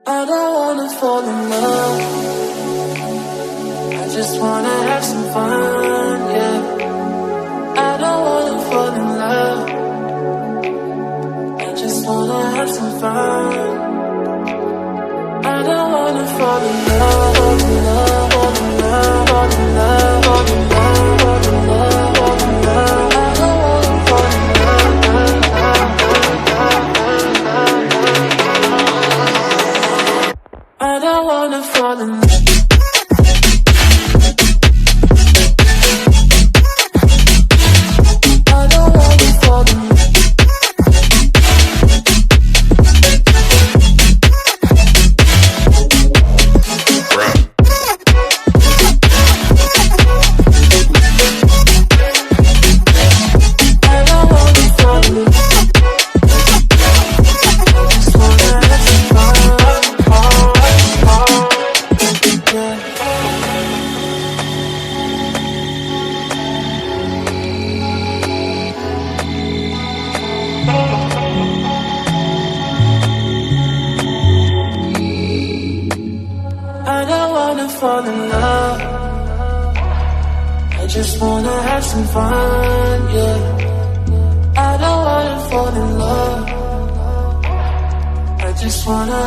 I don't wanna fall in love. I just wanna have some fun, yeah. I don't wanna fall in love. I just wanna have some fun. I don't wanna fall in love, fall in love, fall in love, fall in love, fall in love, fall in love, fall in love. I don't wanna fall in love. I don't wanna fall in love. I don't wanna fall in love. I just wanna have some fun, yeah. I don't wanna fall in love. I just wanna